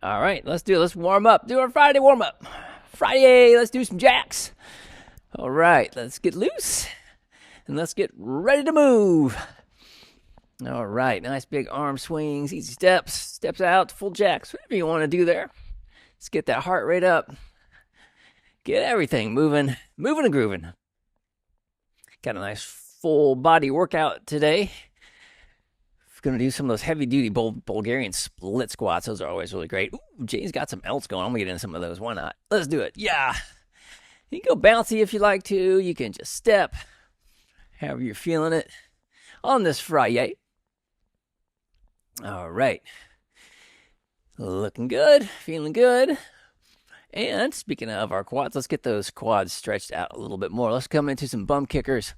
All right, let's do it. Let's warm up. Do our Friday warm up. Friday, let's do some jacks. All right, let's get loose and let's get ready to move. All right, nice big arm swings, easy steps out, full jacks, whatever you want to do there. Let's get that heart rate up. Get everything moving and grooving. Got a nice full body workout today. Going to do some of those heavy-duty Bulgarian split squats. Those are always really great. Ooh, Jay's got some else going. I'm going to get into some of those. Why not? Let's do it. Yeah. You can go bouncy if you like to. You can just step, however you're feeling it, on this Friday. All right. Looking good. Feeling good. And speaking of our quads, let's get those quads stretched out a little bit more. Let's come into some bum kickers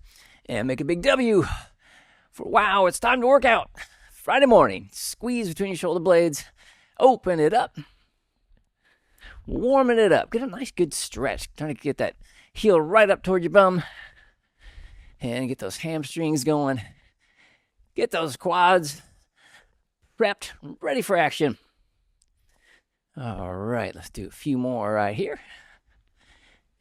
and make a big W for wow, it's time to work out. Friday morning, squeeze between your shoulder blades, open it up, warming it up. Get a nice good stretch. Trying to get that heel right up toward your bum and get those hamstrings going. Get those quads prepped, ready for action. All right, let's do a few more right here.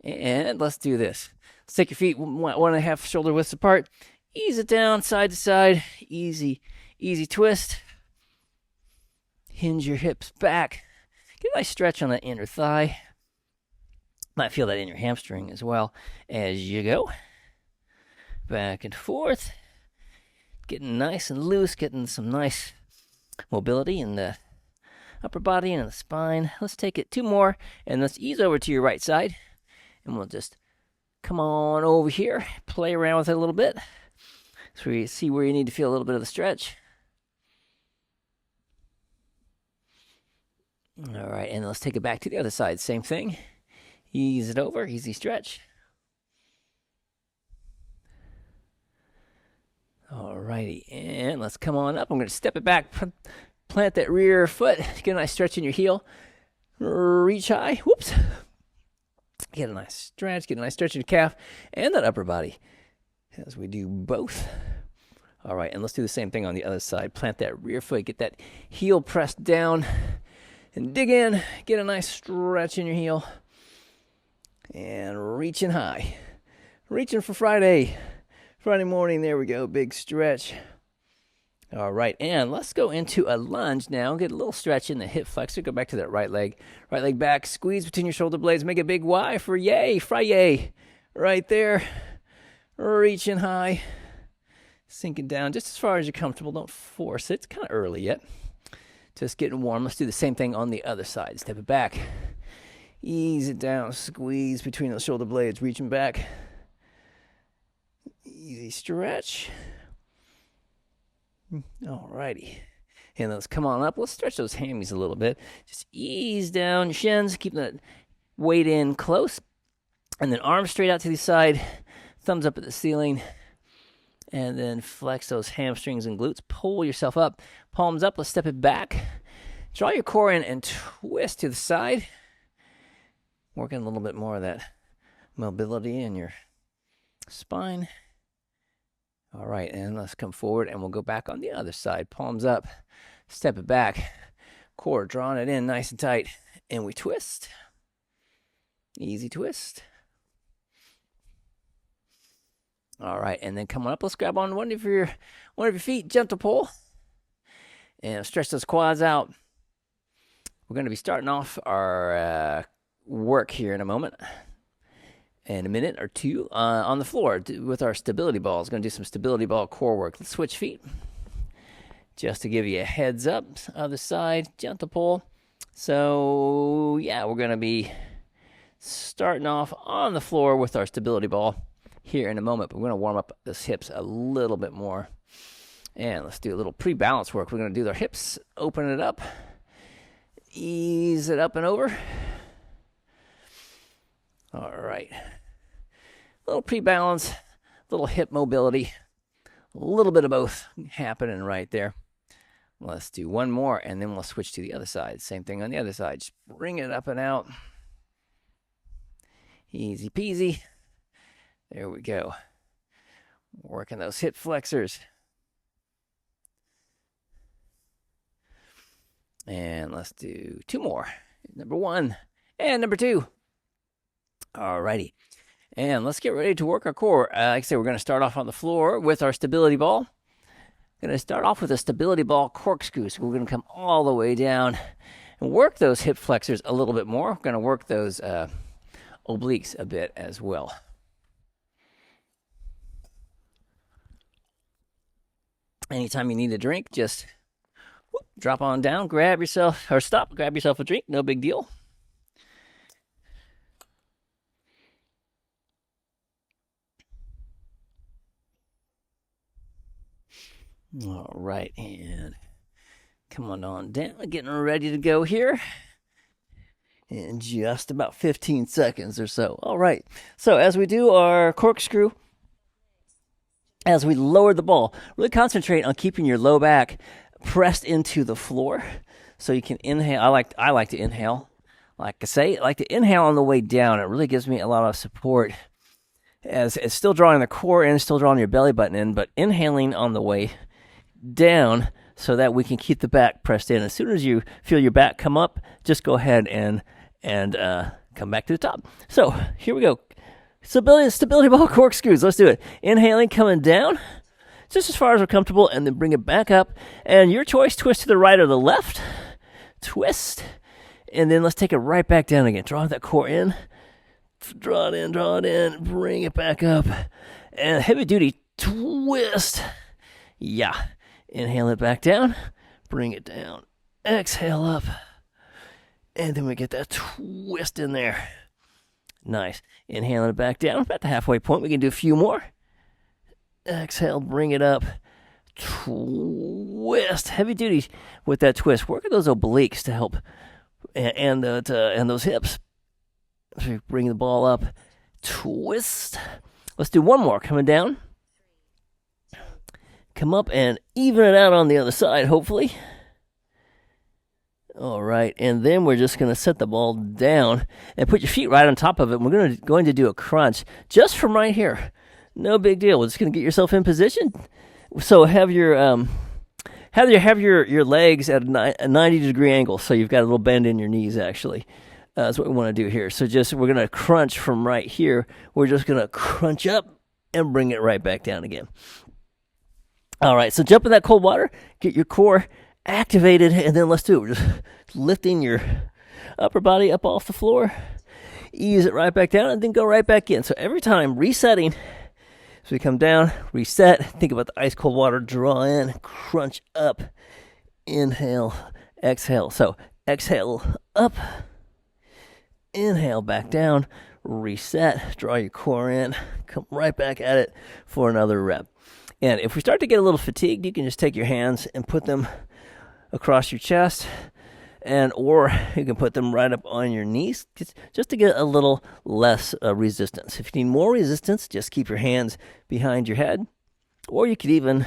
And let's do this. Let's take your feet 1.5 shoulder widths apart. Ease it down side to side. Easy twist. Hinge your hips back. Get a nice stretch on that inner thigh. Might feel that in your hamstring as well as you go. Back and forth. Getting nice and loose. Getting some nice mobility in the upper body and in the spine. Let's take it 2 more. And let's ease over to your right side. And we'll just come on over here. Play around with it a little bit. So you see where you need to feel a little bit of the stretch. All right, and let's take it back to the other side. Same thing. Ease it over, easy stretch. All righty, and let's come on up. I'm going to step it back, plant that rear foot, get a nice stretch in your heel. Reach high, whoops. Get a nice stretch in your calf and that upper body as we do both. All right, and let's do the same thing on the other side. Plant that rear foot, get that heel pressed down, and dig in. Get a nice stretch in your heel. And reaching high. Reaching for Friday. Friday morning, there we go, big stretch. All right, and let's go into a lunge now. Get a little stretch in the hip flexor. Go back to that right leg. Right leg back, squeeze between your shoulder blades. Make a big Y for yay, Friday. Right there. Reaching high, sinking down just as far as you're comfortable. Don't force it. It's kind of early yet. Just getting warm. Let's do the same thing on the other side. Step it back. Ease it down. Squeeze between those shoulder blades. Reaching back. Easy stretch. All righty. And let's come on up. Let's stretch those hammies a little bit. Just ease down your shins. Keep that weight in close. And then arms straight out to the side. Thumbs up at the ceiling, and then flex those hamstrings and glutes. Pull yourself up, palms up. Let's step it back. Draw your core in and twist to the side. Working a little bit more of that mobility in your spine. All right, and let's come forward, and we'll go back on the other side. Palms up, step it back. Core drawing it in nice and tight, and we twist. Easy twist. All right, and then come on up. Let's grab on one of your feet, gentle pull, and stretch those quads out. We're going to be starting off our work here in a moment, in a minute or two, on the floor with our stability balls. Going to do some stability ball core work. Let's switch feet, just to give you a heads up. Other side, gentle pull. So yeah, we're going to be starting off on the floor with our stability ball here in a moment, but we're going to warm up those hips a little bit more. And let's do a little pre-balance work. We're going to do our hips, open it up, ease it up and over. All right. A little pre-balance, little hip mobility, a little bit of both happening right there. Let's do one more, and then we'll switch to the other side. Same thing on the other side. Just bring it up and out. Easy peasy. There we go. Working those hip flexors. And let's do 2 more. Number 1 and number 2. Alrighty. And let's get ready to work our core. Like I said, we're going to start off on the floor with our stability ball. Going to start off with a stability ball corkscrew. So we're going to come all the way down and work those hip flexors a little bit more. We're going to work those obliques a bit as well. Anytime you need a drink, just drop on down, grab yourself a drink. No big deal. All right, and come on down. Getting ready to go here in just about 15 seconds or so. All right, so as we do our corkscrew, as we lower the ball, really concentrate on keeping your low back pressed into the floor so you can inhale. I like to inhale. Like I say, I like to inhale on the way down. It really gives me a lot of support as it's still drawing the core in, still drawing your belly button in, but inhaling on the way down so that we can keep the back pressed in. As soon as you feel your back come up, just go ahead and come back to the top. So here we go. Stability ball corkscrews. Let's do it. Inhaling, coming down just as far as we're comfortable, and then bring it back up. And your choice, twist to the right or the left. Twist. And then let's take it right back down again. Draw that core in. Draw it in, bring it back up. And heavy duty twist. Yeah. Inhale it back down, bring it down, exhale up, and then we get that twist in there. Nice. Inhaling it back down, about the halfway point. We can do a few more. Exhale, bring it up, twist. Heavy duty with that twist. Work at those obliques to help, and those hips. So bring the ball up, twist. Let's do one more. Coming down. Come up and even it out on the other side, hopefully. All right, and then we're just going to set the ball down and put your feet right on top of it. We're going to do a crunch just from right here. No big deal. We're just going to get yourself in position. So have your legs at a 90-degree angle, so you've got a little bend in your knees. Actually, that's what we want to do here. So we're going to crunch from right here. We're just going to crunch up and bring it right back down again. All right, so jump in that cold water, get your core activated, and then let's do it. We're just lifting your upper body up off the floor, ease it right back down, and then go right back in. So every time resetting, so we come down, reset, think about the ice cold water, draw in, crunch up, inhale, exhale. So exhale up, inhale back down, reset, draw your core in, come right back at it for another rep. And if we start to get a little fatigued, you can just take your hands and put them across your chest, or you can put them right up on your knees just to get a little less resistance. If you need more resistance, just keep your hands behind your head. Or you could even,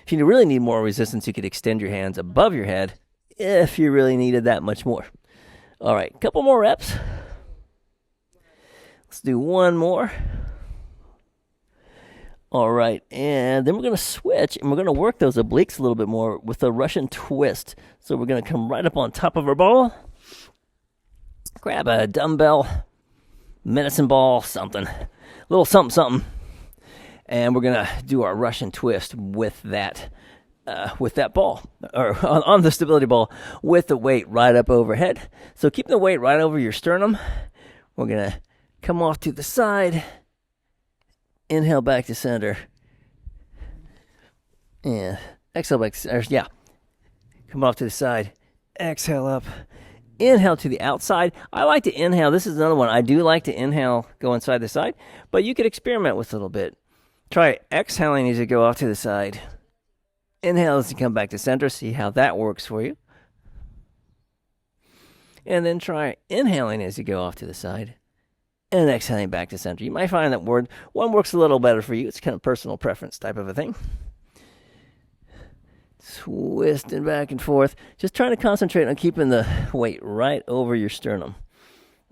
if you really need more resistance, you could extend your hands above your head if you really needed that much more. All right, a couple more reps. Let's do one more. All right, and then we're going to switch, and we're going to work those obliques a little bit more with a Russian twist. So we're going to come right up on top of our ball, grab a dumbbell, medicine ball, something, a little something, and we're going to do our Russian twist with that ball, or on the stability ball, with the weight right up overhead. So keep the weight right over your sternum. We're going to come off to the side. Inhale back to center. And exhale back to center. Yeah. Come off to the side. Exhale up. Inhale to the outside. I like to inhale. This is another one. I do like to inhale, go inside the side. But you could experiment with a little bit. Try exhaling as you go off to the side. Inhale as you come back to center. See how that works for you. And then try inhaling as you go off to the side. And exhaling back to center. You might find that one works a little better for you. It's kind of personal preference type of a thing. Twisting back and forth. Just trying to concentrate on keeping the weight right over your sternum.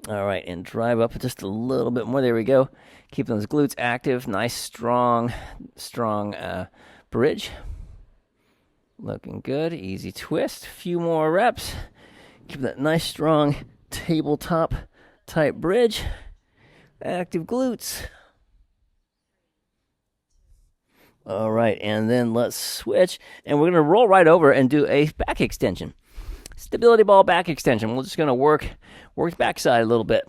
All right, and drive up just a little bit more. There we go. Keep those glutes active. Nice, strong bridge. Looking good. Easy twist. Few more reps. Keep that nice, strong tabletop type bridge. Active glutes. All right, and then let's switch, and we're going to roll right over and do a back extension. Stability ball back extension. We're just going to work the backside a little bit.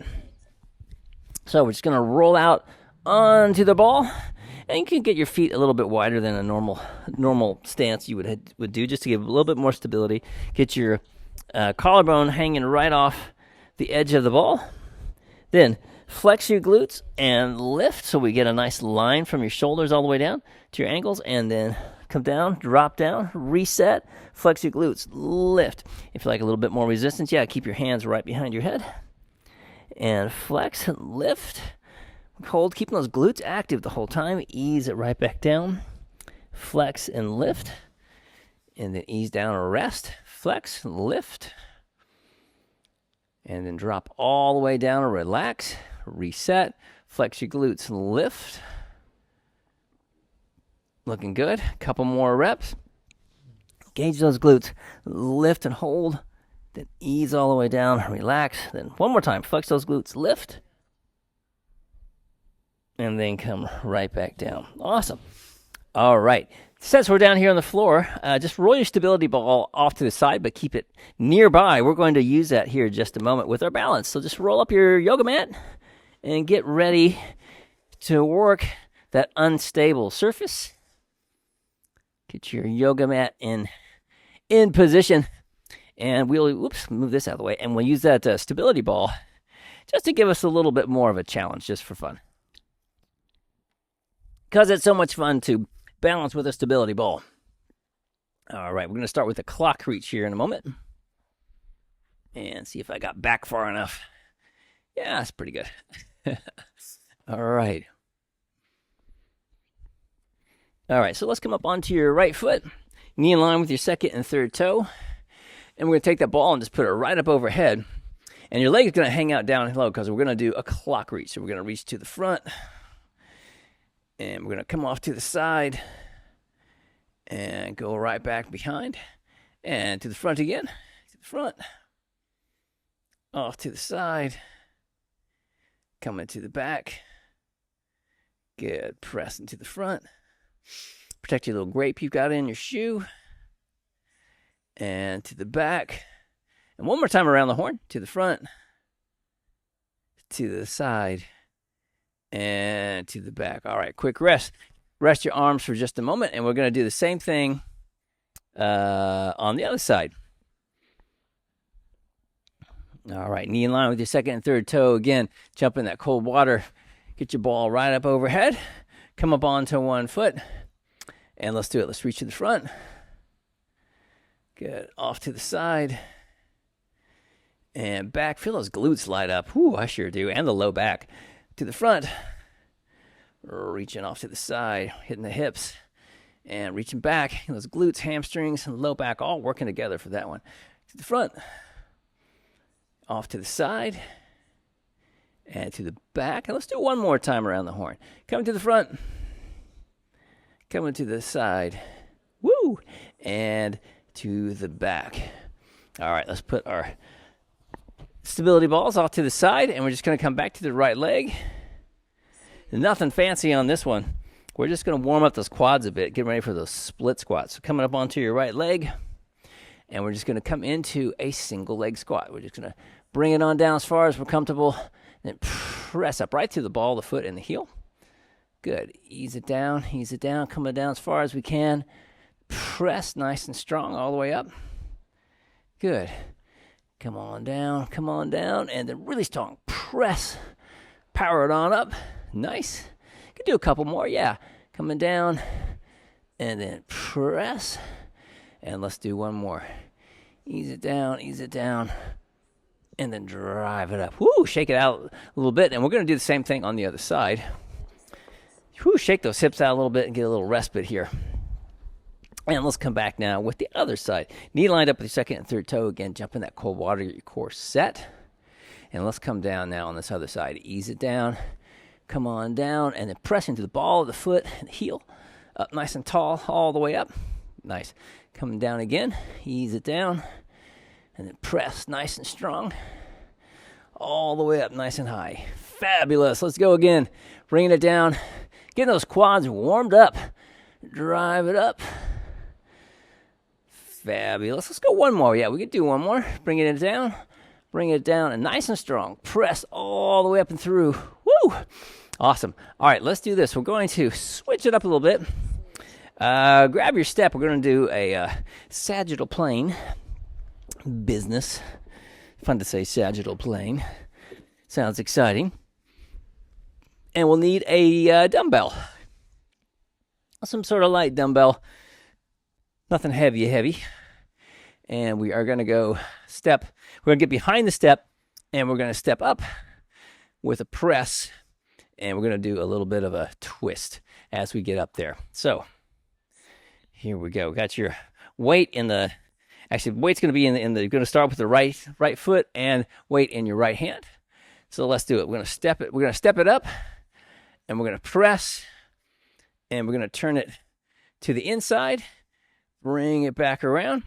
So we're just going to roll out onto the ball, and you can get your feet a little bit wider than a normal stance you would do, just to give a little bit more stability. Get your collarbone hanging right off the edge of the ball. Then flex your glutes and lift, so we get a nice line from your shoulders all the way down to your ankles, and then come down, drop down, reset, flex your glutes, lift. If you like a little bit more resistance, keep your hands right behind your head, and flex and lift. Hold, keeping those glutes active the whole time. Ease it right back down, flex and lift, and then ease down or rest, flex, lift, and then drop all the way down and relax, reset, flex your glutes, lift. Looking good. Couple more reps. Engage those glutes, lift and hold, then ease all the way down, relax. Then one more time, flex those glutes, lift, and then come right back down. Awesome. All right. Since we're down here on the floor, just roll your stability ball off to the side, but keep it nearby. We're going to use that here in just a moment with our balance. So just roll up your yoga mat and get ready to work that unstable surface. Get your yoga mat in position, and we'll move this out of the way, and we'll use that stability ball just to give us a little bit more of a challenge, just for fun. Because it's so much fun to balance with a stability ball. All right, we're going to start with a clock reach here in a moment, and see if I got back far enough. Yeah, that's pretty good. All right. All right, so let's come up onto your right foot, knee in line with your second and third toe, and we're going to take that ball and just put it right up overhead, and your leg is going to hang out down low because we're going to do a clock reach. So we're going to reach to the front, and we're going to come off to the side, and go right back behind, and to the front again, to the front, off to the side, coming to the back, good, pressing to the front. Protect your little grape you've got in your shoe. And to the back. And one more time around the horn. To the front. To the side. And to the back. All right, quick rest. Rest your arms for just a moment. And we're going to do the same thing on the other side. All right, knee in line with your second and third toe. Again, jump in that cold water. Get your ball right up overhead. Come up onto one foot, and let's do it. Let's reach to the front. Good. Off to the side. And back. Feel those glutes light up. Whoo, I sure do. And the low back. To the front. Reaching off to the side. Hitting the hips. And reaching back. Those glutes, hamstrings, and low back all working together for that one. To the front. Off to the side. And to the back. And let's do one more time around the horn. Coming to the front. Coming to the side. Woo! And to the back. All right, let's put our stability balls off to the side, and we're just going to come back to the right leg. Nothing fancy on this one. We're just going to warm up those quads a bit, get ready for those split squats. So coming up onto your right leg, and we're just going to come into a single leg squat. We're just going to bring it on down as far as we're comfortable. Then press up right through the ball, the foot, and the heel. Good. Ease it down, coming down as far as we can. Press nice and strong all the way up. Good. Come on down, and then really strong. Press. Power it on up. Nice. Could do a couple more, yeah. Coming down, and then press. And let's do one more. Ease it down, and then drive it up. Woo, shake it out a little bit, and we're going to do the same thing on the other side. Woo, shake those hips out a little bit and get a little respite here. And let's come back now with the other side. Knee lined up with your second and third toe. Again, jump in that cold water, get your core set. And let's come down now on this other side. Ease it down. Come on down, and then press into the ball of the foot and the heel. Up nice and tall all the way up. Nice. Coming down again. Ease it down. And then press nice and strong. All the way up nice and high. Fabulous. Let's go again. Bringing it down. Getting those quads warmed up. Drive it up. Fabulous. Let's go one more. Yeah, we could do one more. Bring it down. Bring it down and nice and strong. Press all the way up and through. Woo! Awesome. All right, let's do this. We're going to switch it up a little bit. Grab your step. We're going to do a sagittal plane business. Fun to say sagittal plane. Sounds exciting. And we'll need a dumbbell. Some sort of light dumbbell. Nothing heavy. And we are going to go step. We're going to get behind the step, and we're going to step up with a press, and we're going to do a little bit of a twist as we get up there. So here we go. Got your weight in the. Actually, weight's going to be in the. You're going to start with the right foot and weight in your right hand. So let's do it. We're going to step it. We're going to step it up, and we're going to press, and we're going to turn it to the inside. Bring it back around.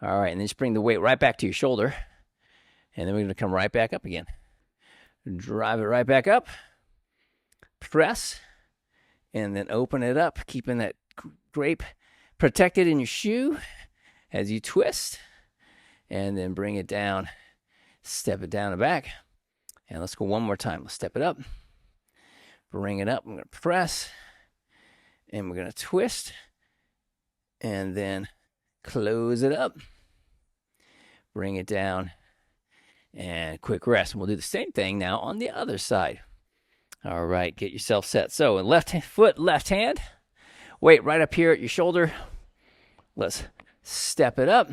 All right, and then just bring the weight right back to your shoulder. And then we're going to come right back up again. Drive it right back up. Press. And then open it up, keeping that grape protected in your shoe as you twist. And then bring it down. Step it down and back. And let's go one more time. Let's step it up. Bring it up. I'm going to press. And we're going to twist. And then close it up. Bring it down. And quick rest. And we'll do the same thing now on the other side. All right, get yourself set. So left foot, left hand. Weight right up here at your shoulder. Let's step it up.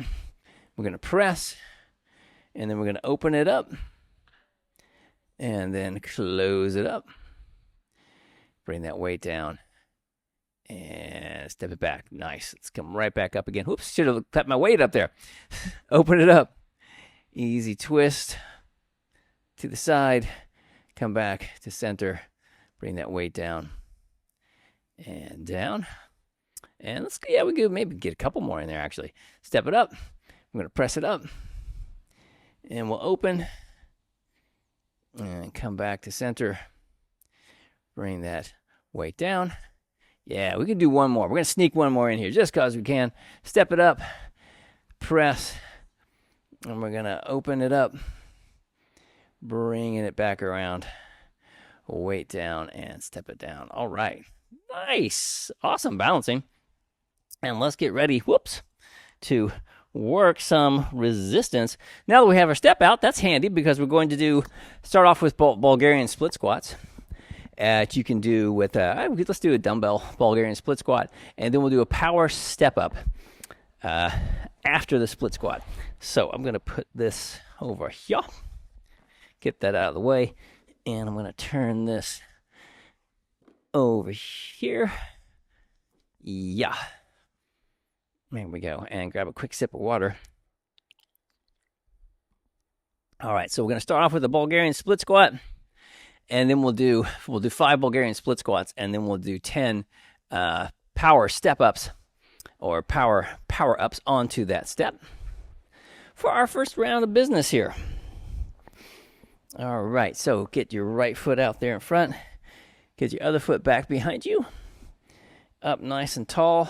We're going to press. And then we're going to open it up. And then close it up. Bring that weight down. And step it back. Nice. Let's come right back up again. Whoops, should have kept my weight up there. Open it up. Easy twist to the side. Come back to center. Bring that weight down. And down. And let's, yeah, we could maybe get a couple more in there actually. Step it up. I'm going to press it up. And we'll open. And come back to center. Bring that weight down. Yeah, we can do one more. We're going to sneak one more in here just because we can. Step it up. Press. And we're going to open it up. Bringing it back around. Weight down and step it down. All right. Nice. Awesome balancing. And let's get ready, to work some resistance. Now that we have our step out, that's handy because we're going to start off with Bulgarian split squats. That you can do with, let's do a dumbbell Bulgarian split squat, and then we'll do a power step up after the split squat. So I'm going to put this over here, get that out of the way, and I'm going to turn this over here. Yeah. There we go. And grab a quick sip of water. All right, so we're going to start off with a Bulgarian split squat. And then we'll do 5 Bulgarian split squats, and then we'll do 10 power step ups or power ups onto that step for our first round of business here. All right, so get your right foot out there in front, get your other foot back behind you, up nice and tall.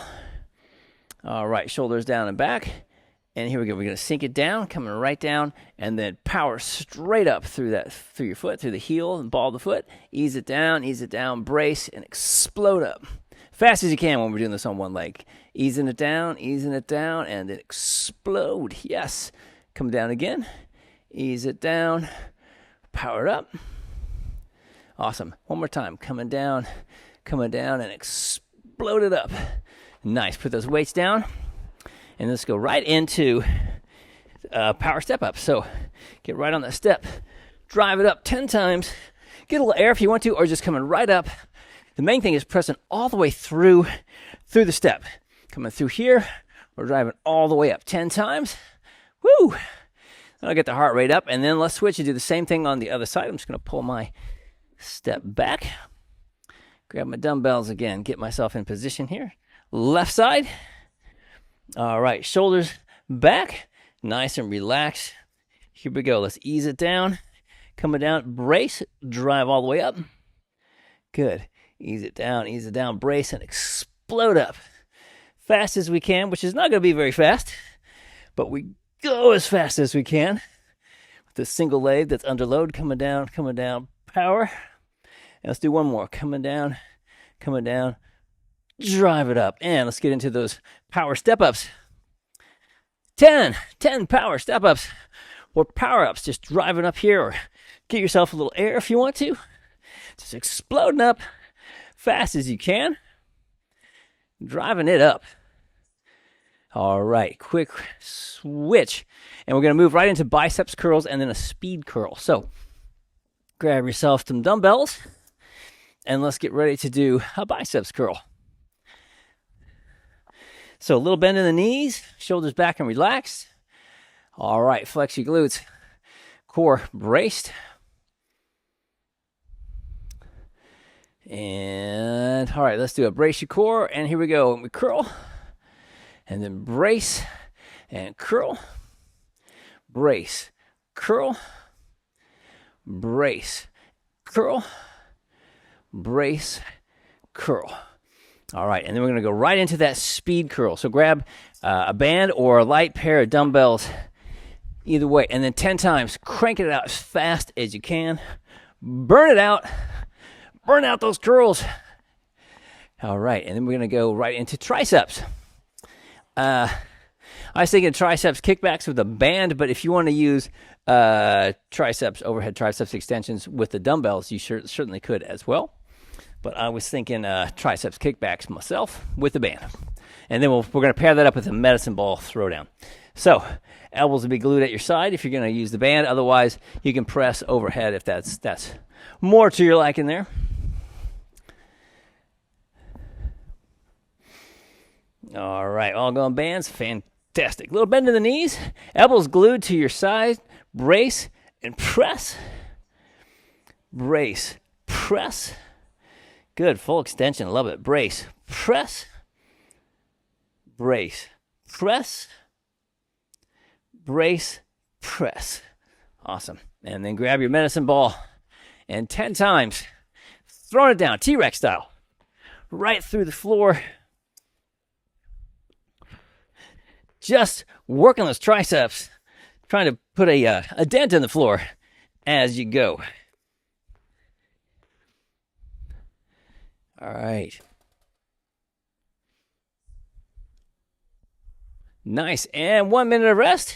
All right, shoulders down and back. And here we go. We're going to sink it down, coming right down, and then power straight up through your foot, through the heel and ball of the foot. Ease it down, brace, and explode up. Fast as you can when we're doing this on one leg. Easing it down, and then explode. Yes. Come down again. Ease it down. Power up. Awesome. One more time. Coming down, and explode it up. Nice. Put those weights down. And let's go right into power step up. So get right on that step. Drive it up 10 times. Get a little air if you want to, or just coming right up. The main thing is pressing all the way through the step. Coming through here. We're driving all the way up 10 times. Woo! I'll get the heart rate up. And then let's switch and do the same thing on the other side. I'm just going to pull my step back. Grab my dumbbells again. Get myself in position here. Left side. All right, shoulders back, nice and relaxed. Here we go. Let's ease it down. Coming down, brace, drive all the way up. Good. Ease it down, brace, and explode up. Fast as we can, which is not going to be very fast, but we go as fast as we can. With the single leg that's under load, coming down, power. And let's do one more. Coming down, drive it up. And let's get into those power step-ups. 10 power step-ups or power-ups. Just driving up here, or get yourself a little air if you want to. Just exploding up fast as you can. Driving it up. All right, quick switch. And we're going to move right into biceps curls and then a speed curl. So grab yourself some dumbbells and let's get ready to do a biceps curl. So a little bend in the knees, shoulders back and relaxed. All right, flex your glutes. Core braced. And all right, let's do a brace your core. And here we go. We curl and then brace and curl. Brace, curl, brace, curl, brace, curl. All right, and then we're going to go right into that speed curl. So grab a band or a light pair of dumbbells, either way, and then 10 times. Crank it out as fast as you can. Burn it out. Burn out those curls. All right, and then we're going to go right into triceps. I was thinking triceps kickbacks with a band, but if you want to use triceps, overhead triceps extensions with the dumbbells, you certainly could as well. But I was thinking triceps kickbacks myself with the band. And then we're going to pair that up with a medicine ball throwdown. So elbows will be glued at your side if you're going to use the band. Otherwise, you can press overhead if that's more to your liking there. All right, all going bands. Fantastic. Little bend in the knees. Elbows glued to your side. Brace and press. Brace, press. Good, full extension, love it. Brace, press, brace, press, brace, press. Awesome. And then grab your medicine ball and 10 times, throwing it down, T-Rex style, right through the floor. Just working those triceps, trying to put a dent in the floor as you go. All right. Nice. And 1 minute of rest.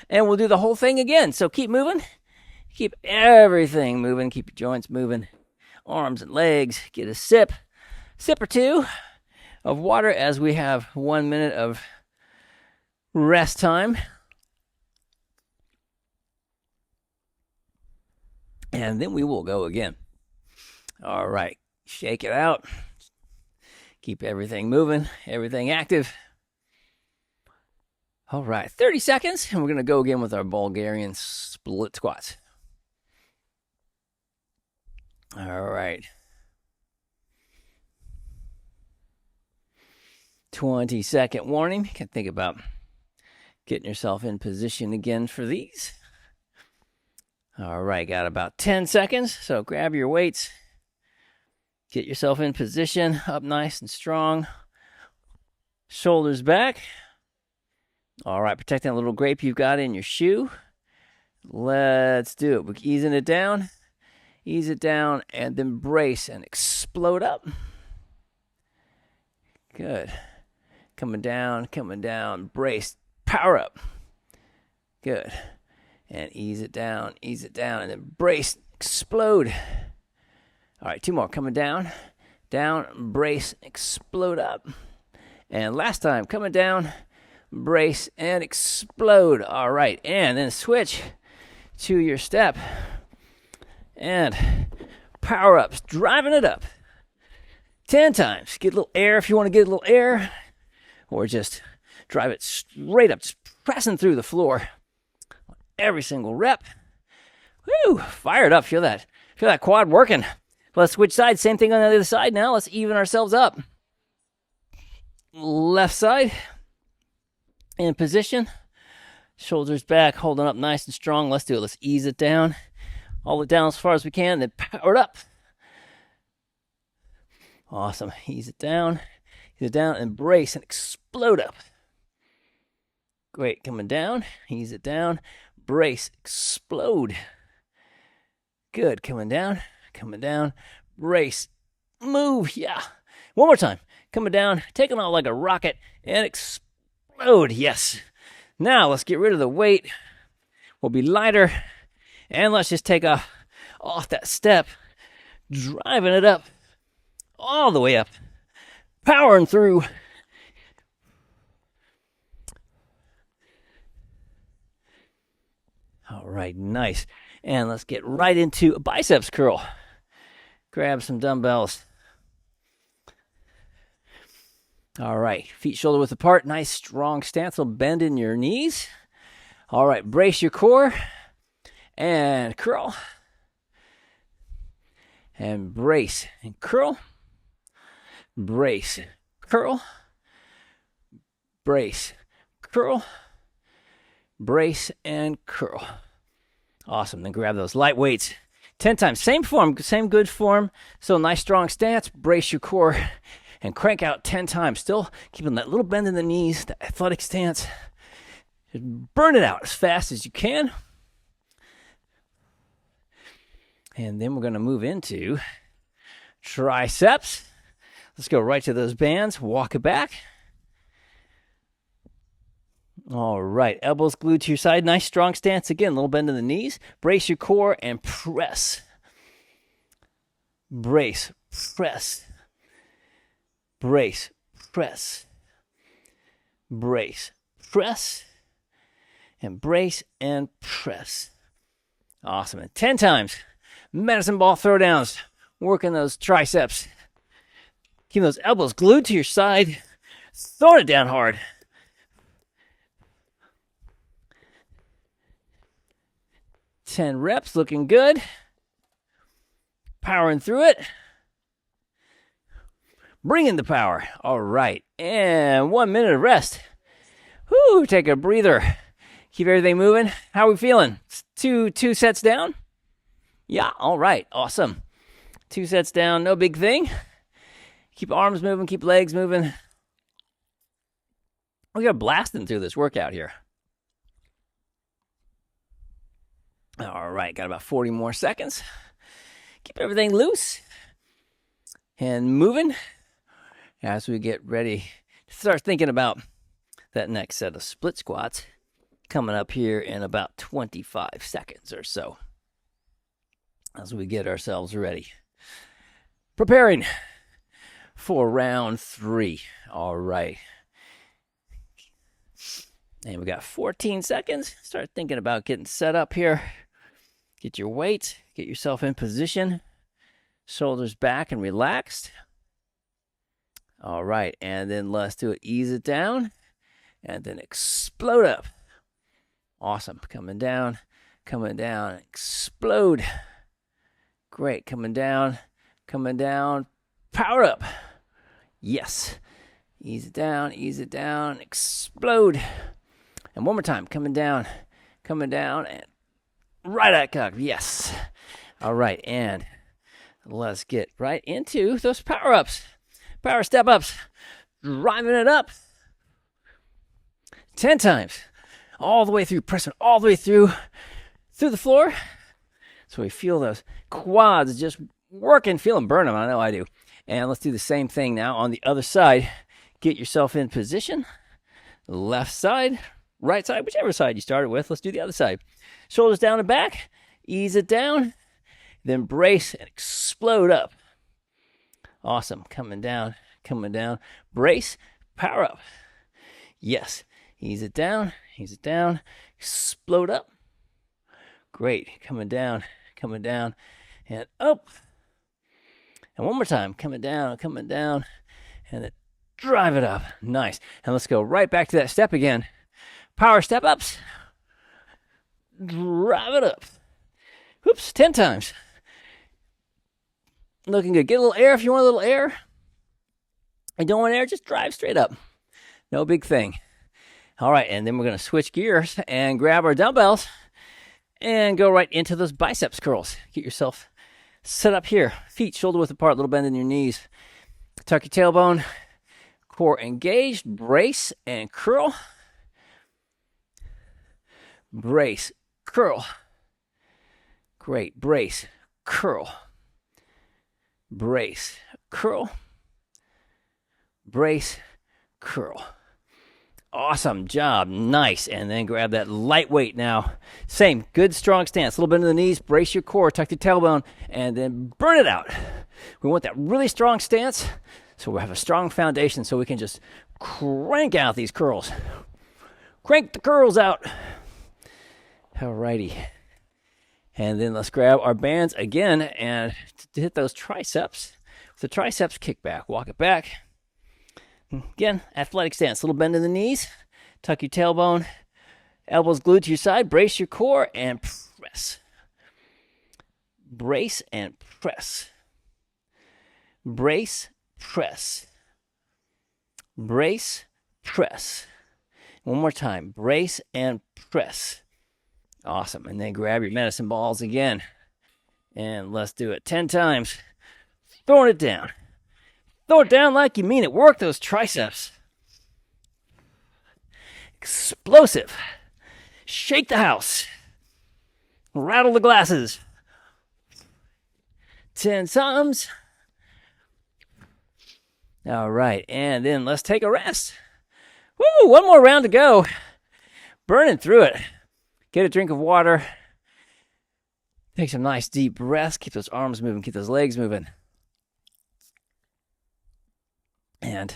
And we'll do the whole thing again. So keep moving. Keep everything moving. Keep your joints moving. Arms and legs. Get a sip or two of water as we have 1 minute of rest time. And then we will go again. All right. Shake it out. Keep everything moving, everything active. All right, 30 seconds, and we're going to go again with our Bulgarian split squats. All right. 20-second warning. You can think about getting yourself in position again for these. All right, got about 10 seconds, so grab your weights. Get yourself in position, up nice and strong. Shoulders back. All right, protecting a little grape you've got in your shoe. Let's do it. We're easing it down. Ease it down, and then brace and explode up. Good. Coming down, brace, power up. Good. And ease it down, and then brace, explode. All right, 2 more. Coming down, brace, explode up. And last time, coming down, brace, and explode. All right, and then switch to your step. And power ups, driving it up. 10 times. Get a little air if you want to get a little air. Or just drive it straight up, just pressing through the floor. Every single rep. Woo, fired up. Feel that quad working. Let's switch sides. Same thing on the other side now. Let's even ourselves up. Left side. In position. Shoulders back, holding up nice and strong. Let's do it. Let's ease it down. All the way down as far as we can, then power it up. Awesome. Ease it down, and brace and explode up. Great. Coming down, ease it down, brace, explode. Good. Coming down, brace, move. Yeah. One more time. Coming down, taking off like a rocket, and explode. Yes. Now let's get rid of the weight. We'll be lighter, and let's just take off that step, driving it up, all the way up, powering through. All right, nice. And let's get right into a biceps curl. Grab some dumbbells. All right, feet shoulder width apart. Nice strong stance. So bend in your knees. All right, brace your core and curl. And brace and curl. Brace, curl. Brace, curl. Brace and curl. Awesome. Then grab those light weights 10 times. Same form, same good form. So nice strong stance. Brace your core and crank out 10 times. Still keeping that little bend in the knees, the athletic stance. Just burn it out as fast as you can. And then we're going to move into triceps. Let's go right to those bands. Walk it back. All right, elbows glued to your side. Nice strong stance. Again, little bend in the knees. Brace your core and press. Brace, press. Brace, press. Brace, press. And brace and press. Awesome. And 10 times. Medicine ball throwdowns. Working those triceps. Keep those elbows glued to your side. Throwing it down hard. 10 reps, looking good. Powering through it. Bringing the power. All right. And 1 minute of rest. Whoo, take a breather. Keep everything moving. How are we feeling? Two sets down? Yeah, all right. Awesome. 2 sets down, no big thing. Keep arms moving, keep legs moving. We got blasting through this workout here. All right, got about 40 more seconds. Keep everything loose and moving as we get ready to start thinking about that next set of split squats coming up here in about 25 seconds or so as we get ourselves ready. Preparing for round 3. All right. And we got 14 seconds. Start thinking about getting set up here. Get your weight. Get yourself in position. Shoulders back and relaxed. All right. And then let's do it. Ease it down. And then explode up. Awesome. Coming down. Explode. Great. Coming down. Power up. Yes. Ease it down. Explode. And one more time. Coming down, and right at cock. Yes. All right, and let's get right into those power-ups. Power step-ups. Driving it up. 10 times. All the way through, pressing all the way through the floor. So we feel those quads just working, feeling burn them. I know I do. And let's do the same thing now on the other side. Get yourself in position. Left side, right side, whichever side you started with. Let's do the other side. Shoulders down and back. Ease it down. Then brace and explode up. Awesome. Coming down. Brace. Power up. Yes. Ease it down. Explode up. Great. Coming down. And up. And one more time. Coming down. And then drive it up. Nice. And let's go right back to that step again. Power step ups. Drive it up. Whoops. 10 times. Looking good. Get a little air if you want a little air. If you don't want air, just drive straight up. No big thing. All right, and then we're going to switch gears and grab our dumbbells and go right into those biceps curls. Get yourself set up here. Feet shoulder width apart, little bend in your knees. Tuck your tailbone, core engaged, brace and curl. Brace, curl. Great, brace, curl. Brace, curl. Brace, curl. Awesome job. Nice. And then grab that light weight now. Same. Good, strong stance. A little bit into the knees. Brace your core. Tuck your tailbone. And then burn it out. We want that really strong stance so we have a strong foundation so we can just crank out these curls. Crank the curls out. Alrighty. And then let's grab our bands again and to hit those triceps. With the triceps kickback. Walk it back. Again, athletic stance, little bend in the knees, tuck your tailbone, elbows glued to your side, brace your core, and press. Brace and press. Brace, press. Brace, press. One more time, brace and press. Awesome, and then grab your medicine balls again, and let's do it 10 times. Throwing it down. Throw it down like you mean it. Work those triceps. Explosive. Shake the house. Rattle the glasses. 10 times. All right, and then let's take a rest. Woo, one more round to go. Burning through it. Get a drink of water. Take some nice deep breaths. Keep those arms moving. Keep those legs moving. And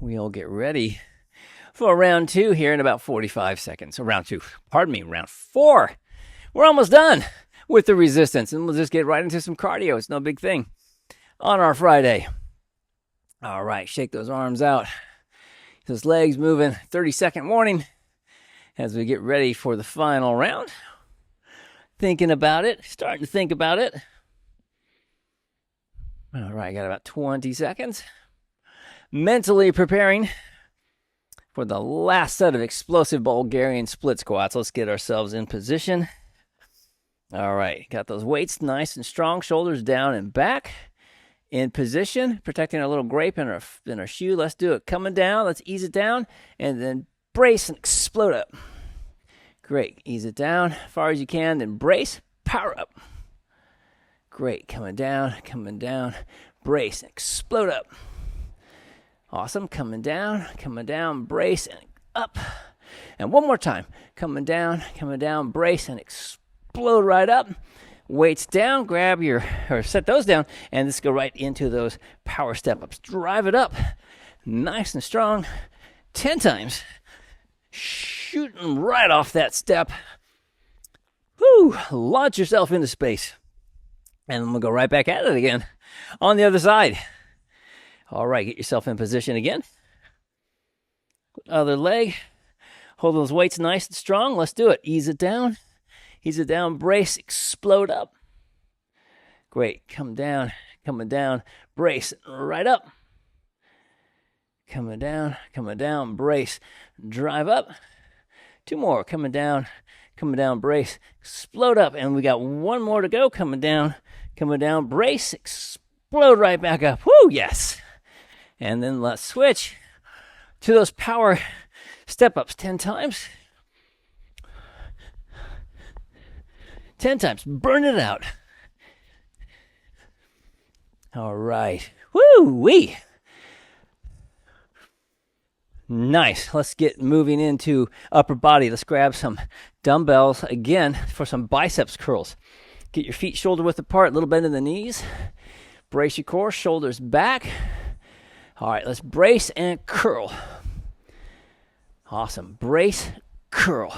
we'll get ready for round 2 here in about 45 seconds. So round 4. We're almost done with the resistance, and we'll just get right into some cardio. It's no big thing on our Friday. All right, shake those arms out. Those legs moving. 30-second warning as we get ready for the final round. Thinking about it, starting to think about it. All right, got about 20 seconds. Mentally preparing for the last set of explosive Bulgarian split squats. Let's get ourselves in position. All right, got those weights nice and strong, shoulders down and back. In position, protecting our little grape in our shoe. Let's do it. Coming down, let's ease it down, and then brace and explode up. Great, ease it down as far as you can, then brace, power up. Great, coming down, brace, and explode up. Awesome, coming down, brace, and up. And one more time, coming down, brace, and explode right up. Weights down, set those down, and let's go right into those power step-ups. Drive it up, nice and strong, 10 times. Shooting right off that step. Woo, launch yourself into space. And then we'll go right back at it again on the other side. All right, get yourself in position again. Other leg. Hold those weights nice and strong. Let's do it. Ease it down, brace, explode up. Great. Coming down, brace, right up. Coming down, brace, drive up. 2 more. Coming down, brace, explode up. And we got 1 more to go. Coming down, brace, explode right back up. Woo, yes. And then let's switch to those power step-ups 10 times. 10 times. Burn it out. All right. Woo-wee. Nice. Let's get moving into upper body. Let's grab some dumbbells again for some biceps curls. Get your feet shoulder width apart, a little bend in the knees. Brace your core, shoulders back. All right, let's brace and curl. Awesome. Brace, curl.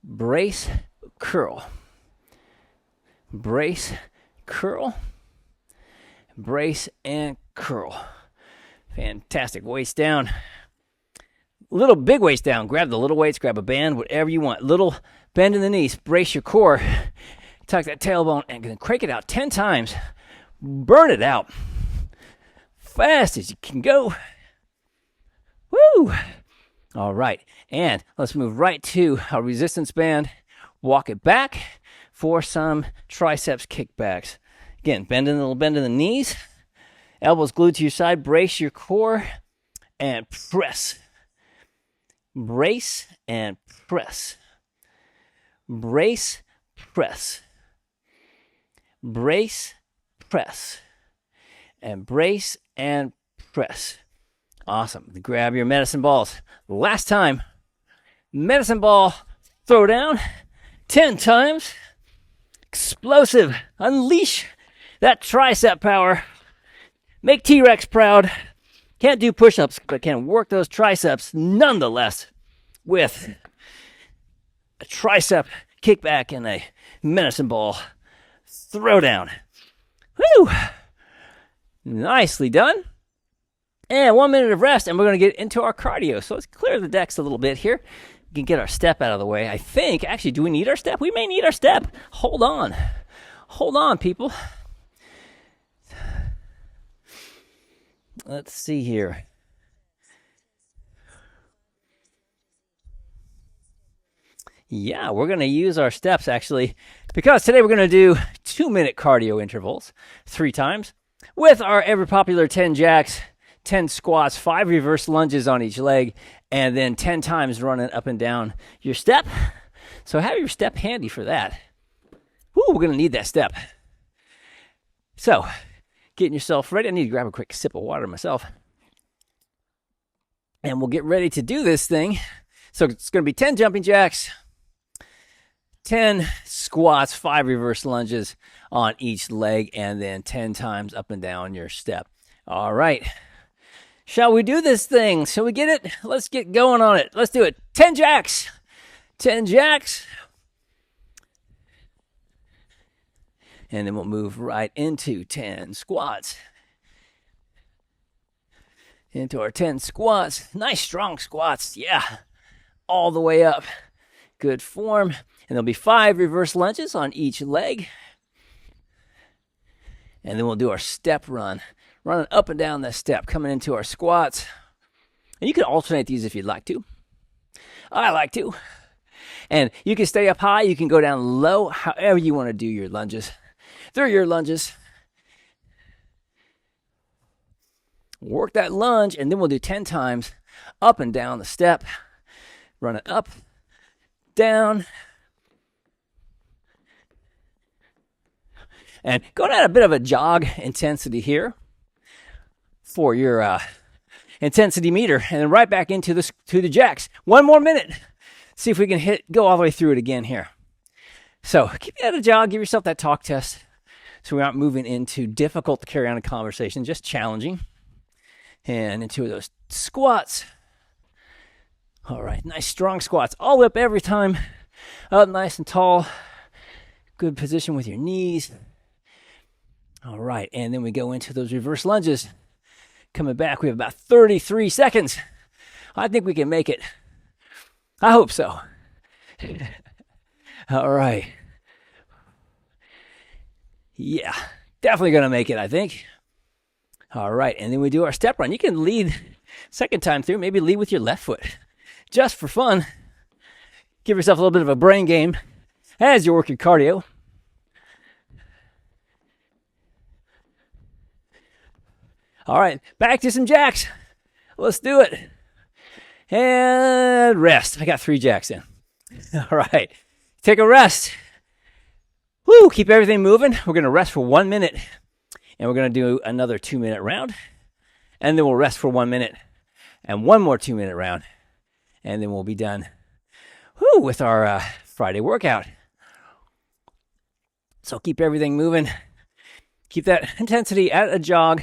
Brace, curl. Brace, curl. Brace and curl. Fantastic. Weights down. Little big weights down. Grab the little weights, grab a band, whatever you want. Little bend in the knees. Brace your core. Tuck that tailbone and then crank it out 10 times. Burn it out. Fast as you can go. Woo! All right, and let's move right to our resistance band. Walk it back for some triceps kickbacks. Again, bend in the knees, elbows glued to your side, brace your core, and press. Brace and press. Brace, press. Brace, press. And brace and press. Awesome. Grab your medicine balls. Last time, medicine ball, throw down 10 times. Explosive. Unleash that tricep power. Make T-Rex proud. Can't do push-ups, but can work those triceps nonetheless with a tricep kickback and a medicine ball throwdown. Woo! Nicely done. And 1 minute of rest, and we're going to get into our cardio. So let's clear the decks a little bit here. We can get our step out of the way. I think, actually, do we need our step? We may need our step. Hold on. Hold on, people. Let's see here. Yeah, we're going to use our steps, actually, because today we're going to do 2-minute cardio intervals 3 times with our ever-popular 10 jacks, 10 squats, 5 reverse lunges on each leg, and then 10 times running up and down your step. So have your step handy for that. Woo, we're going to need that step. So, getting yourself ready. I need to grab a quick sip of water myself. And we'll get ready to do this thing. So it's going to be 10 jumping jacks, 10 squats, 5 reverse lunges on each leg, and then 10 times up and down your step. All right. Shall we do this thing? Shall we get it? Let's get going on it. Let's do it. 10 jacks. 10 jacks. And then we'll move right into 10 squats. Into our 10 squats. Nice strong squats. Yeah. All the way up. Good form. And there'll be 5 reverse lunges on each leg. And then we'll do our step run. Running up and down that step, coming into our squats. And you can alternate these if you'd like to. I like to. And you can stay up high, you can go down low, however you want to do your lunges. Through your lunges. Work that lunge, and then we'll do 10 times up and down the step. Run it up, down. And going at a bit of a jog intensity here for your intensity meter, and then right back into the jacks. 1 more minute. See if we can go all the way through it again here. So keep it at a jog. Give yourself that talk test, so we aren't moving into difficult to carry on a conversation, just challenging. And into those squats. All right, nice strong squats. All the way up every time. Up nice and tall. Good position with your knees. All right, and then we go into those reverse lunges. Coming back, we have about 33 seconds. I think we can make it. I hope so. All right. Yeah, definitely going to make it, I think. All right, and then we do our step run. You can lead second time through, maybe lead with your left foot. Just for fun. Give yourself a little bit of a brain game as you work your cardio. All right, back to some jacks. Let's do it. And rest. I got 3 jacks in. All right, take a rest. Woo, keep everything moving. We're going to rest for 1 minute. And we're going to do another 2-minute round. And then we'll rest for 1 minute. And 1 more 2-minute round. And then we'll be done with our Friday workout. So keep everything moving. Keep that intensity at a jog.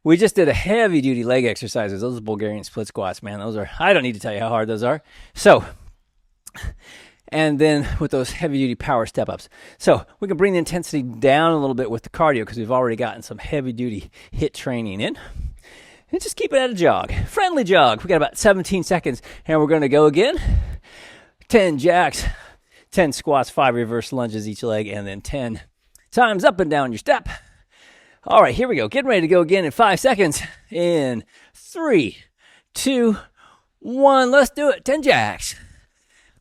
We just did a heavy-duty leg exercises. Those Bulgarian split squats, man. Those are, I don't need to tell you how hard those are. So, and then with those heavy-duty power step-ups. So we can bring the intensity down a little bit with the cardio because we've already gotten some heavy-duty HIIT training in. And just keep it at a jog. Friendly jog. We got about 17 seconds, and we're going to go again. 10 jacks, 10 squats, 5 reverse lunges each leg, and then 10 times up and down your step. All right, here we go. Getting ready to go again in 5 seconds. In 3, 2, 1. Let's do it. 10 jacks.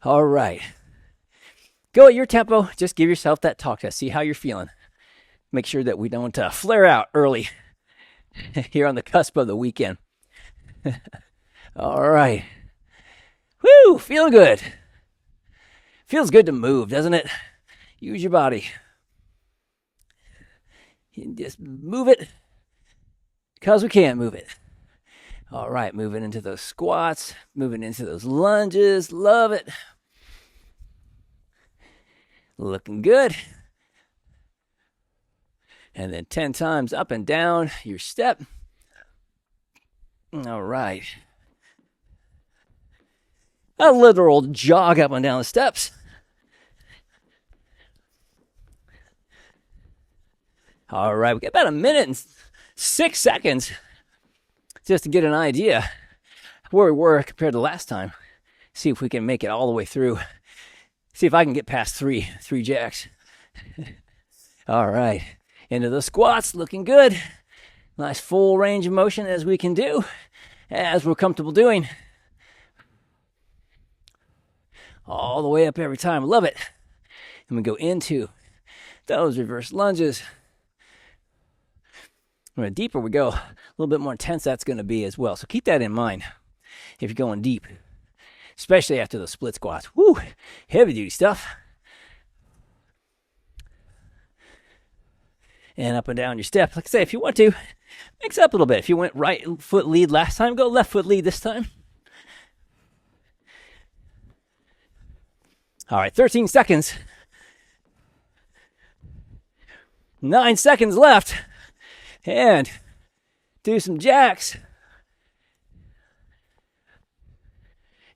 All right. Go at your tempo. Just give yourself that talk test. See how you're feeling. Make sure that we don't flare out early here on the cusp of the weekend. All right. Woo, feeling good. Feels good to move, doesn't it? Use your body. You just move it because we can't move it. All right, moving into those squats, moving into those lunges. Love it. Looking good. And then 10 times up and down your step. All right. A literal jog up and down the steps. All right, we got about 1 minute and 6 seconds just to get an idea where we were compared to last time. See if we can make it all the way through. See if I can get past three jacks. All right, into the squats, looking good. Nice full range of motion as we can do, as we're comfortable doing. All the way up every time, love it. And we go into those reverse lunges. The deeper we go, a little bit more intense that's going to be as well. So keep that in mind if you're going deep, especially after the split squats. Woo, heavy duty stuff. And up and down your step. Like I say, if you want to, mix up a little bit. If you went right foot lead last time, go left foot lead this time. All right, 13 seconds. 9 seconds left. And do some jacks.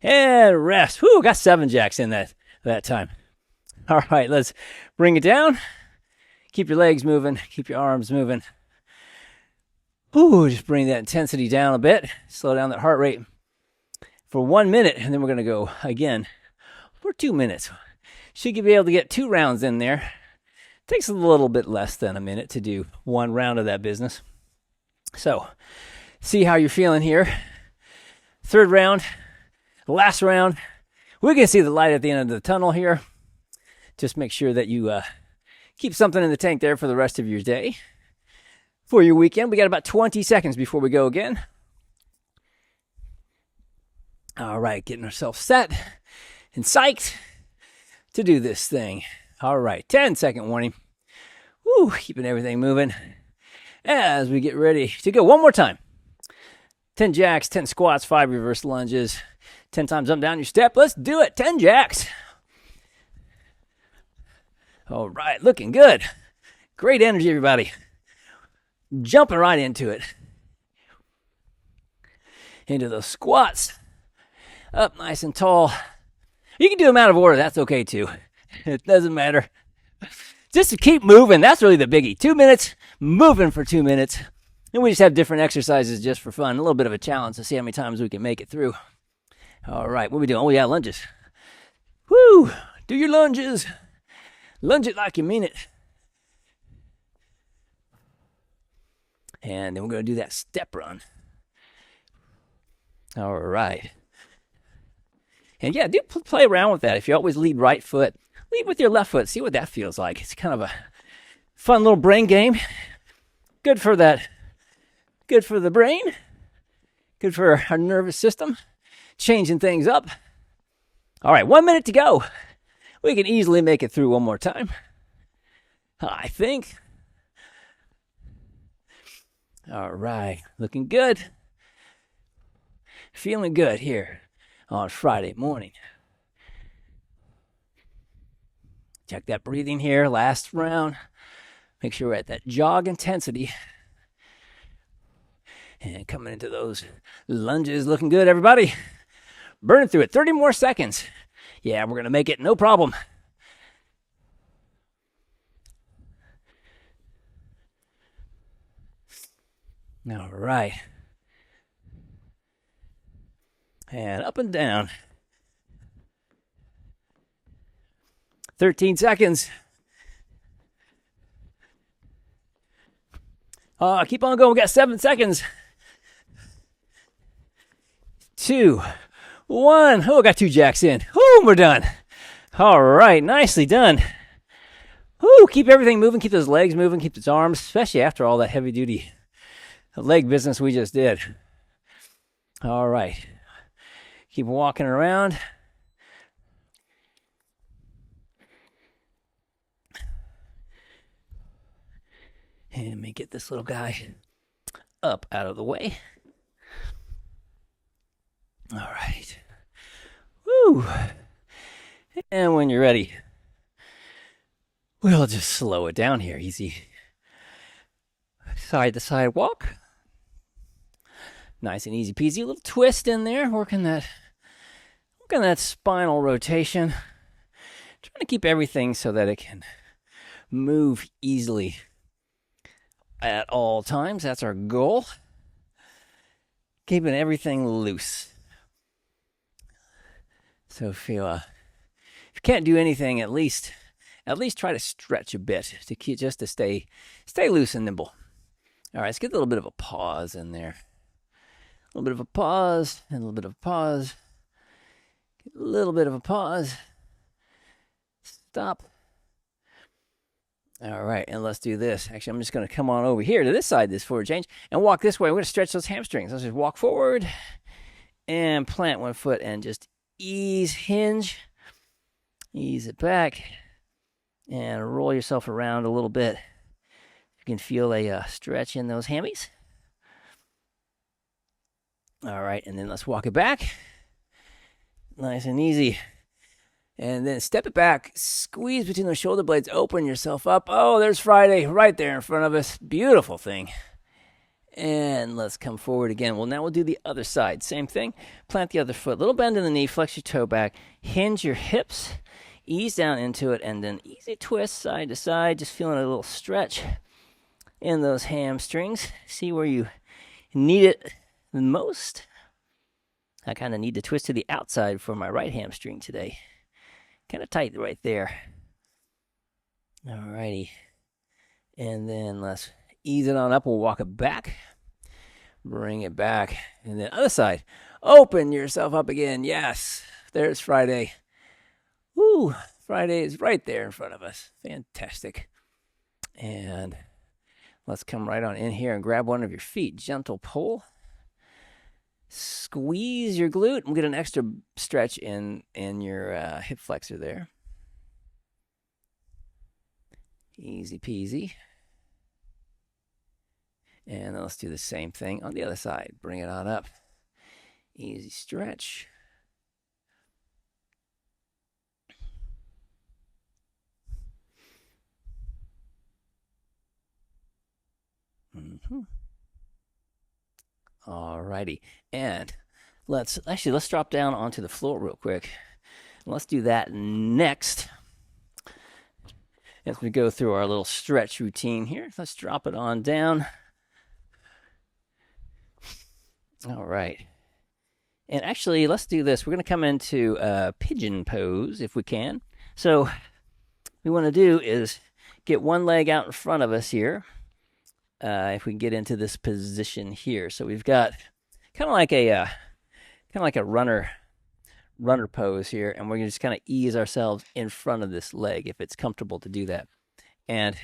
And rest. Whew, got 7 jacks in that time. All right, let's bring it down. Keep your legs moving. Keep your arms moving. Ooh, just bring that intensity down a bit. Slow down that heart rate for 1 minute. And then we're going to go again for 2 minutes. Should be able to get 2 rounds in there. Takes a little bit less than a minute to do 1 round of that business. So, see how you're feeling here. 3rd round, last round. We can see the light at the end of the tunnel here. Just make sure that you keep something in the tank there for the rest of your day. For your weekend, we got about 20 seconds before we go again. All right, getting ourselves set and psyched to do this thing. All right, 10-second warning. Woo, keeping everything moving as we get ready to go. One more time. 10 jacks, 10 squats, 5 reverse lunges, 10 times up down your step. Let's do it. 10 jacks. All right, looking good. Great energy, everybody. Jumping right into it. Into those squats. Up nice and tall. You can do them out of order. That's okay, too. It doesn't matter. Just to keep moving. That's really the biggie. 2 minutes, moving for 2 minutes. And we just have different exercises just for fun. A little bit of a challenge to see how many times we can make it through. All right, what are we doing? Oh, yeah, lunges. Woo! Do your lunges. Lunge it like you mean it. And then we're going to do that step run. All right. And yeah, do play around with that. If you always lead right foot, lead with your left foot. See what that feels like. It's kind of a fun little brain game. Good for that. Good for the brain. Good for our nervous system. Changing things up. All right, 1 minute to go. We can easily make it through one more time, I think. All right, looking good. Feeling good here on Friday morning. Check that breathing here, last round. Make sure we're at that jog intensity. And coming into those lunges, looking good, everybody. Burning through it, 30 more seconds. Yeah, we're going to make it, no problem. All right. And up and down. 13 seconds. Keep on going. We got 7 seconds. 2, 1. Oh, got 2 jacks in. Whoo, we're done. All right, nicely done. Whoo, keep everything moving, keep those legs moving, keep those arms, especially after all that heavy duty leg business we just did. All right. Keep walking around. And let me get this little guy up out of the way. All right. Woo. And when you're ready, we'll just slow it down here. Easy. Side to side walk. Nice and easy peasy. A little twist in there, working that spinal rotation. Trying to keep everything so that it can move easily at all times. That's our goal. Keeping everything loose. So if you can't do anything, at least try to stretch a bit to stay loose and nimble. All right, let's get a little bit of a pause in there. A little bit of a pause, and a little bit of a pause. A little bit of a pause. Stop. All right, and let's do this. Actually, I'm just going to come on over here to this side, this forward change, and walk this way. We're going to stretch those hamstrings. Let's just walk forward and plant one foot and just hinge. Ease it back and roll yourself around a little bit. You can feel a stretch in those hammies. All right, and then let's walk it back. Nice and easy. And then step it back, squeeze between those shoulder blades, open yourself up. Oh, there's Friday right there in front of us. Beautiful thing. And let's come forward again. Well, now we'll do the other side. Same thing. Plant the other foot. Little bend in the knee, flex your toe back, hinge your hips, ease down into it, and then easy twist side to side, just feeling a little stretch in those hamstrings. See where you need it the most. I kind of need to twist to the outside for my right hamstring today. Kind of tight right there. Alrighty. And then let's ease it on up. We'll walk it back. Bring it back. And then other side. Open yourself up again. Yes. There's Friday. Woo. Friday is right there in front of us. Fantastic. And let's come right on in here and grab one of your feet. Gentle pull. Squeeze your glute and get an extra stretch in your hip flexor there. Easy peasy. And then let's do the same thing on the other side. Bring it on up. Easy stretch. Alrighty, and let's drop down onto the floor real quick. Let's do that next as we go through our little stretch routine here. Let's drop it on down. All right, and actually, let's do this. We're going to come into pigeon pose if we can. So what we want to do is get one leg out in front of us here. If we can get into this position here, so we've got kind of like a runner pose here, and we're gonna just kind of ease ourselves in front of this leg if it's comfortable to do that. And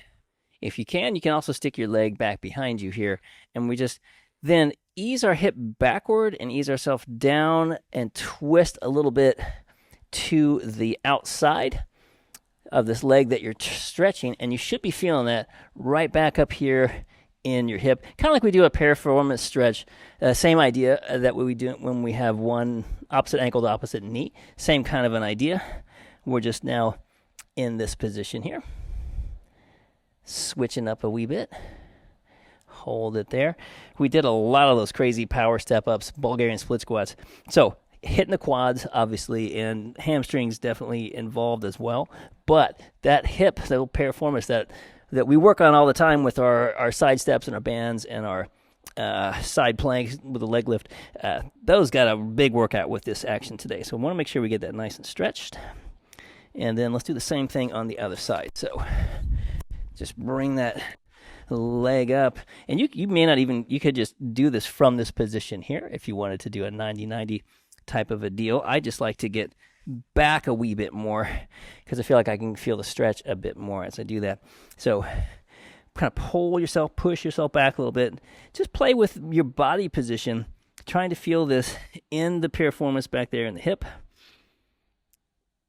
if you can also stick your leg back behind you here, and we just then ease our hip backward and ease ourselves down and twist a little bit to the outside of this leg that you're stretching, and you should be feeling that right back up here in your hip, kind of like we do a piriformis stretch. Same idea that we do when we have one opposite ankle to opposite knee. Same kind of an idea. We're just now in this position here. Switching up a wee bit. Hold it there. We did a lot of those crazy power step-ups, Bulgarian split squats. So hitting the quads, obviously, and hamstrings definitely involved as well. But that hip, that little piriformis that we work on all the time with our side steps and our bands and our side planks with the leg lift, those got a big workout with this action today. So we want to make sure we get that nice and stretched. And then let's do the same thing on the other side. So just bring that leg up. And you may not even, you could just do this from this position here if you wanted to do a 90-90 type of a deal. I just like to get back a wee bit more because I feel like I can feel the stretch a bit more as I do that. So kind of pull yourself, push yourself back a little bit. Just play with your body position, trying to feel this in the piriformis back there in the hip.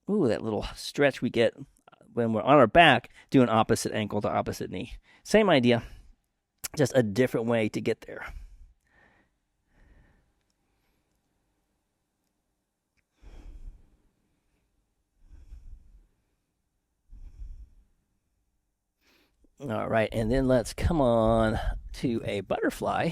Ooh, that little stretch we get when we're on our back doing opposite ankle to opposite knee. Same idea, just a different way to get there. All right, and then let's come on to a butterfly.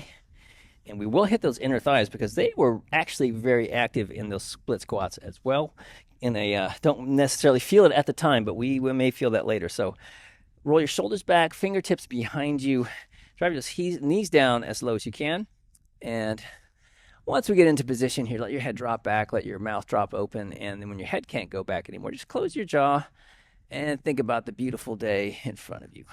And we will hit those inner thighs because they were actually very active in those split squats as well. And they don't necessarily feel it at the time, but we may feel that later. So roll your shoulders back, fingertips behind you. Drive your knees down as low as you can. And once we get into position here, let your head drop back, let your mouth drop open. And then when your head can't go back anymore, just close your jaw and think about the beautiful day in front of you.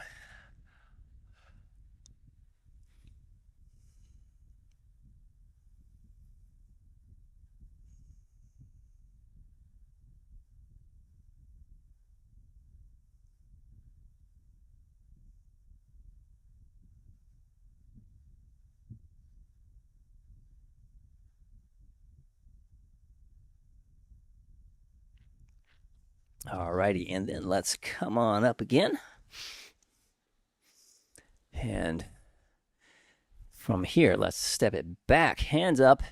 All righty, and then let's come on up again. And from here, let's step it back, hands up.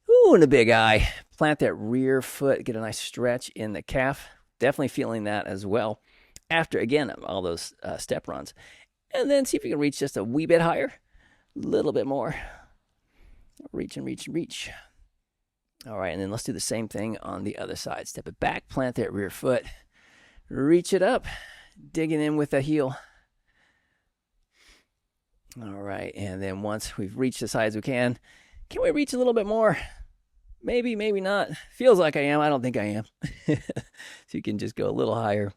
Ooh, and a big eye. Plant that rear foot, get a nice stretch in the calf. Definitely feeling that as well. After, again, all those step runs. And then see if you can reach just a wee bit higher. A little bit more. Reach and reach and reach. All right, and then let's do the same thing on the other side. Step it back, plant that rear foot, reach it up, digging in with the heel. All right, and then once we've reached as high as we can we reach a little bit more? Maybe, maybe not. Feels like I am. I don't think I am. So you can just go a little higher.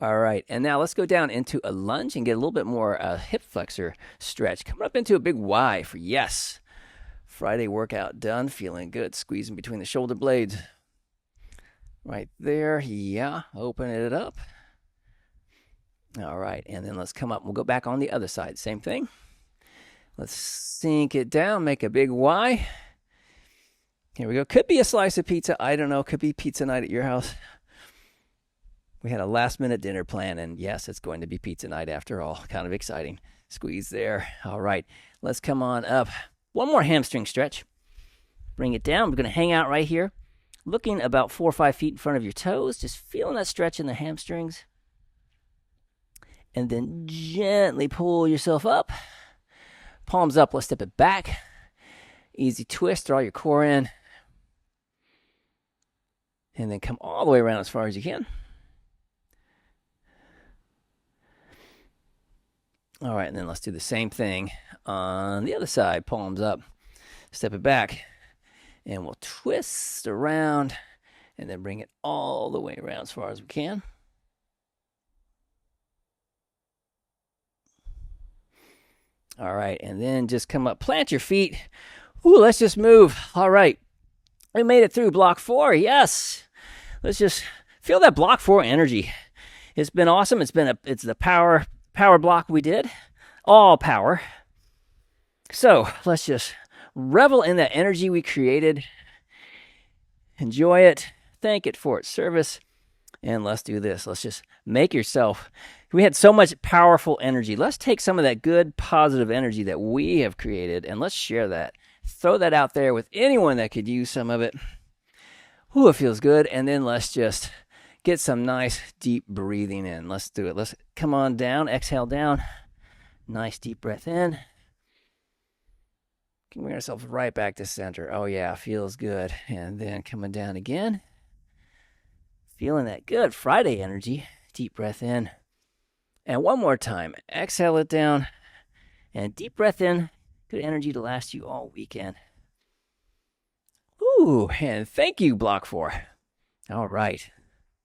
All right, and now let's go down into a lunge and get a little bit more hip flexor stretch. Coming up into a big Y for yes. Friday workout done, feeling good. Squeezing between the shoulder blades. Right there, yeah, open it up. All right, and then let's come up. We'll go back on the other side, same thing. Let's sink it down, make a big Y. Here we go. Could be a slice of pizza, I don't know. Could be pizza night at your house. We had a last-minute dinner plan, and yes, it's going to be pizza night after all. Kind of exciting. Squeeze there. All right, let's come on up. One more hamstring stretch. Bring it down. We're going to hang out right here, looking about 4 or 5 feet in front of your toes, just feeling that stretch in the hamstrings. And then gently pull yourself up. Palms up. Let's step it back. Easy twist. Draw your core in. And then come all the way around as far as you can. All right, and then let's do the same thing on the other side. Palms up, step it back, and we'll twist around and then bring it all the way around as far as we can. All right, and then just come up, plant your feet. Ooh, let's just move. All right, we made it through block 4. Yes, let's just feel that block 4 energy. It's been awesome. It's the power block we did, all power. So let's just revel in that energy we created, enjoy it, thank it for its service, and let's do this. Let's just make yourself, we had so much powerful energy. Let's take some of that good, positive energy that we have created, and let's share that. Throw that out there with anyone that could use some of it. Ooh, it feels good. And then let's just get some nice deep breathing in. Let's do it. Let's come on down. Exhale down. Nice deep breath in. Can bring ourselves right back to center. Oh yeah, feels good. And then coming down again. Feeling that good Friday energy. Deep breath in. And one more time. Exhale it down. And deep breath in. Good energy to last you all weekend. Ooh, and thank you, Block 4. All right.